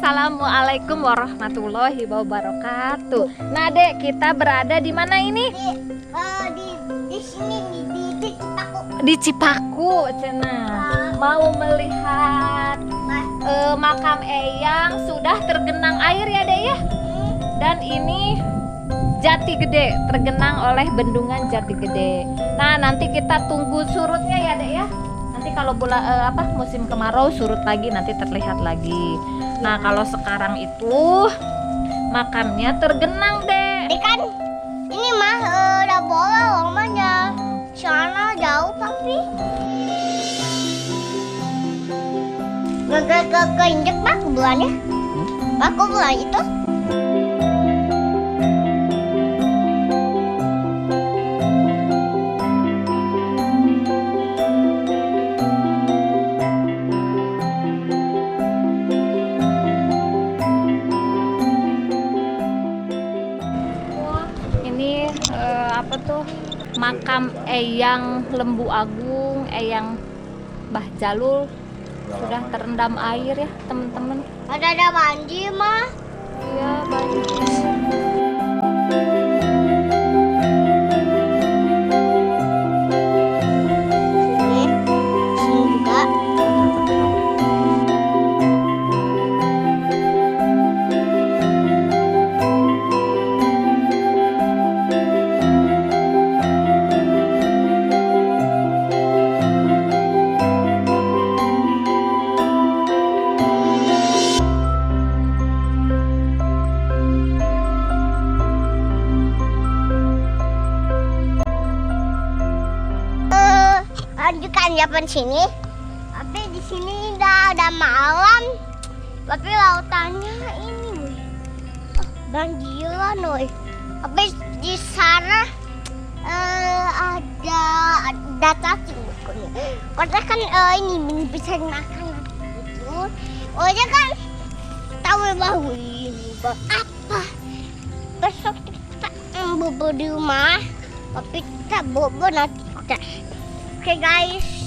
Assalamualaikum warahmatullahi wabarakatuh. Nah, Dek, kita berada di mana ini? Di sini di Cipaku. Di Cipaku, Cenah. Mau melihat makam Eyang sudah tergenang air ya, Dek ya? Dan ini Jati Gede, tergenang oleh bendungan Jati Gede. Nah, nanti kita tunggu surutnya ya, Dek ya. Nanti kalau musim kemarau surut lagi, nanti terlihat lagi. Nah, kalau sekarang itu makamnya tergenang, Dek. Kan ini mah udah boleh rumahnya. Sana jauh tapi ke injek pak bulannya. Aku bulan itu. Makam Eyang Lembu Agung, Eyang Mbah Jalul sudah terendam air ya, teman-teman. Ada banjir mah. Iya, banjir. Lanjutkan Japan sini. Tapi di sini udah malam. Tapi lautannya ini, banjiran, woy. Tapi di sana ada cacing bukunya. Karena kan ini bisa makan gitu. Ohnya kan tahu bau ini apa? Besok kita bobo di rumah. Tapi kita bobo nanti kita. Oke guys.